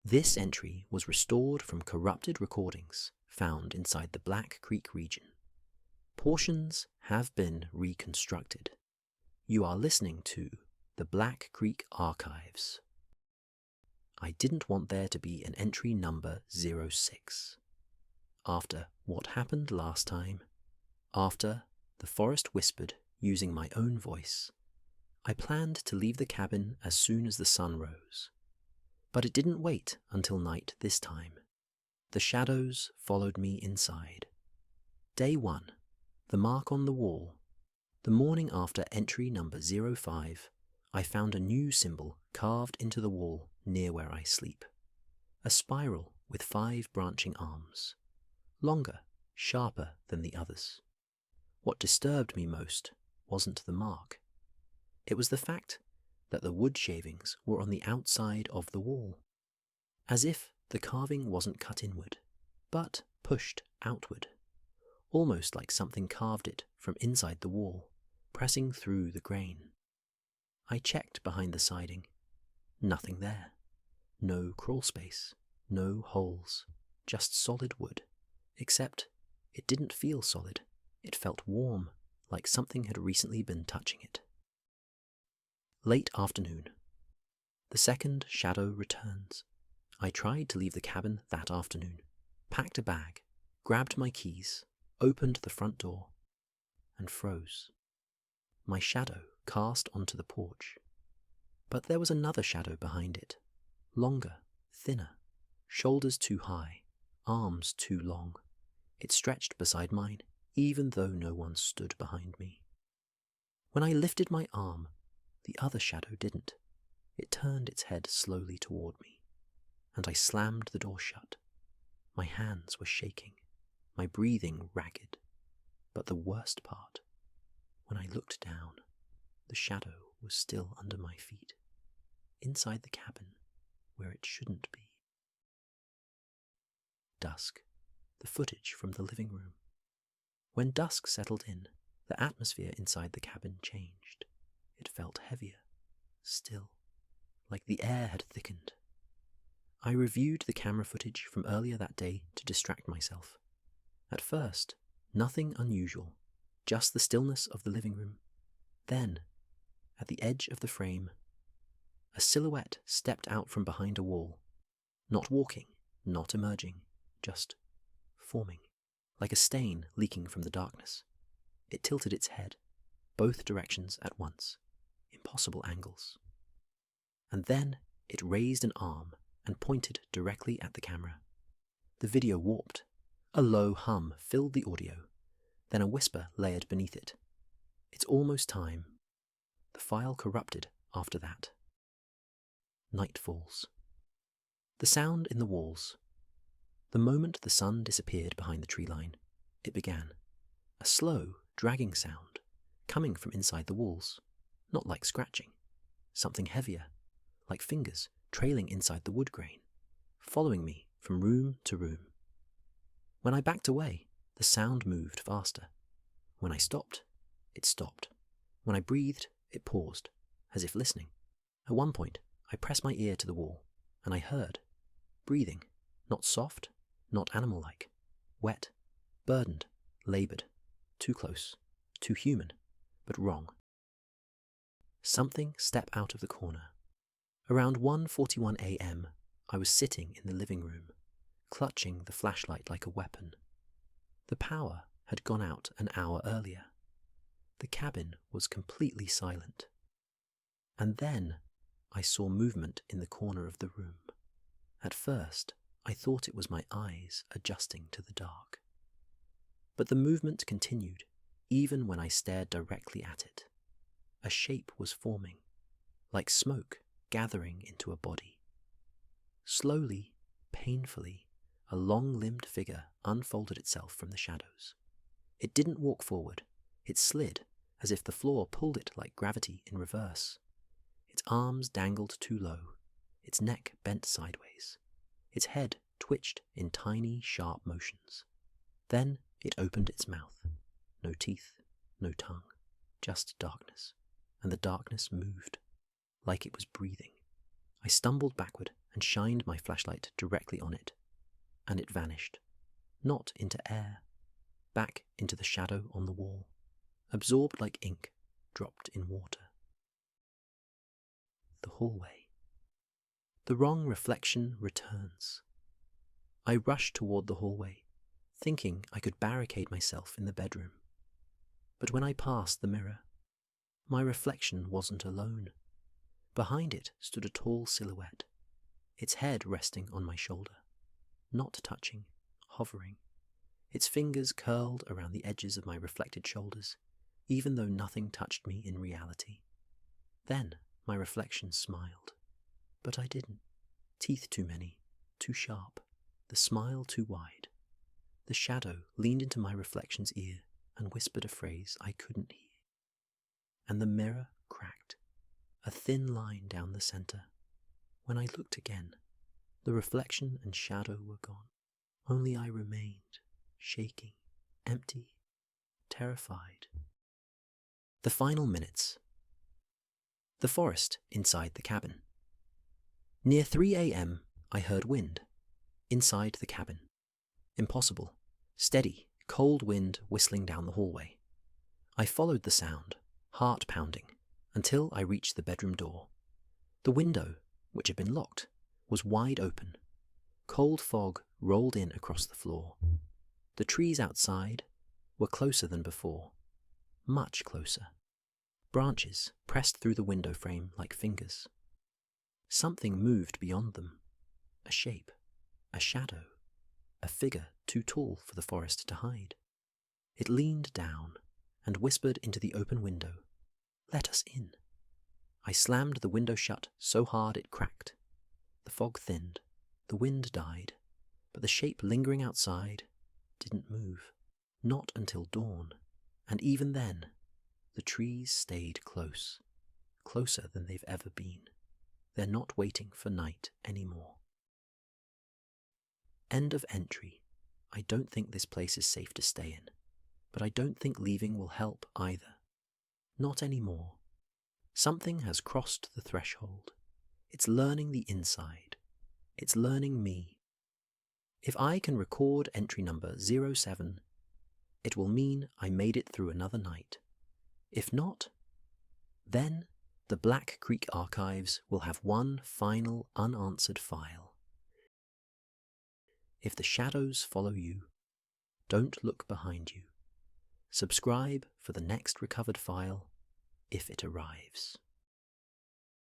This entry was restored from corrupted recordings found inside the Black Creek region. Portions have been reconstructed. You are listening to the Black Creek Archives. I didn't want there to be an entry number 06. After what happened last time, after the forest whispered using my own voice, I planned to leave the cabin as soon as the sun rose. But it didn't wait until night this time. The shadows followed me inside. Day 1, the mark on the wall. The morning after entry number 05, I found a new symbol carved into the wall near where I sleep. A spiral with 5 branching arms. Longer, sharper than the others. What disturbed me most wasn't the mark. It was the fact that the wood shavings were on the outside of the wall, as if the carving wasn't cut inward, but pushed outward, almost like something carved it from inside the wall, pressing through the grain. I checked behind the siding. Nothing there. No crawl space, no holes, just solid wood, except it didn't feel solid. It felt warm, like something had recently been touching it. Late afternoon. The second shadow returns. I tried to leave the cabin that afternoon, packed a bag, grabbed my keys, opened the front door, and froze. My shadow cast onto the porch. But there was another shadow behind it, longer, thinner, shoulders too high, arms too long. It stretched beside mine, even though no one stood behind me. When I lifted my arm, the other shadow didn't. It turned its head slowly toward me, and I slammed the door shut. My hands were shaking, my breathing ragged. But the worst part, when I looked down, the shadow was still under my feet, inside the cabin where it shouldn't be. Dusk, the footage from the living room. When dusk settled in, the atmosphere inside the cabin changed. It felt heavier, still, like the air had thickened. I reviewed the camera footage from earlier that day to distract myself. At first, nothing unusual, just the stillness of the living room. Then, at the edge of the frame, a silhouette stepped out from behind a wall, not walking, not emerging, just forming, like a stain leaking from the darkness. It tilted its head, both directions at once. Impossible angles. And then it raised an arm and pointed directly at the camera. The video warped. A low hum filled the audio, then a whisper layered beneath it. It's almost time. The file corrupted after that. Night falls. The sound in the walls. The moment the sun disappeared behind the tree line, it began. A slow, dragging sound, coming from inside the walls. Not like scratching, something heavier, like fingers trailing inside the wood grain, following me from room to room. When I backed away, the sound moved faster. When I stopped, it stopped. When I breathed, it paused, as if listening. At one point, I pressed my ear to the wall, and I heard breathing, not soft, not animal-like, wet, burdened, laboured, too close, too human, but wrong. Something stepped out of the corner. Around 1:41 a.m., I was sitting in the living room, clutching the flashlight like a weapon. The power had gone out an hour earlier. The cabin was completely silent. And then I saw movement in the corner of the room. At first, I thought it was my eyes adjusting to the dark. But the movement continued, even when I stared directly at it. A shape was forming, like smoke gathering into a body. Slowly, painfully, a long-limbed figure unfolded itself from the shadows. It didn't walk forward. It slid, as if the floor pulled it like gravity in reverse. Its arms dangled too low, its neck bent sideways. Its head twitched in tiny, sharp motions. Then it opened its mouth. No teeth, no tongue, just darkness. And the darkness moved, like it was breathing. I stumbled backward and shined my flashlight directly on it, and it vanished, not into air, back into the shadow on the wall, absorbed like ink dropped in water. The hallway. The wrong reflection returns. I rush toward the hallway, thinking I could barricade myself in the bedroom. But when I passed the mirror, my reflection wasn't alone. Behind it stood a tall silhouette, its head resting on my shoulder, not touching, hovering, its fingers curled around the edges of my reflected shoulders, even though nothing touched me in reality. Then my reflection smiled, but I didn't. Teeth too many, too sharp, the smile too wide. The shadow leaned into my reflection's ear and whispered a phrase I couldn't hear. And the mirror cracked, a thin line down the center. When I looked again, the reflection and shadow were gone. Only I remained, shaking, empty, terrified. The final minutes. The forest inside the cabin. Near 3 a.m., I heard wind. Inside the cabin. Impossible. Steady, cold wind whistling down the hallway. I followed the sound, heart pounding, until I reached the bedroom door. The window, which had been locked, was wide open. Cold fog rolled in across the floor. The trees outside were closer than before, much closer. Branches pressed through the window frame like fingers. Something moved beyond them. A shape, a shadow, a figure too tall for the forest to hide. It leaned down and whispered into the open window, "Let us in." I slammed the window shut so hard it cracked. The fog thinned, the wind died, but the shape lingering outside didn't move. Not until dawn, and even then, the trees stayed close, closer than they've ever been. They're not waiting for night anymore. End of entry. I don't think this place is safe to stay in, but I don't think leaving will help either. Not anymore. Something has crossed the threshold. It's learning the inside. It's learning me. If I can record entry number 07, it will mean I made it through another night. If not, then the Black Creek archives will have one final unanswered file. If the shadows follow you, don't look behind you. Subscribe for the next recovered file if it arrives.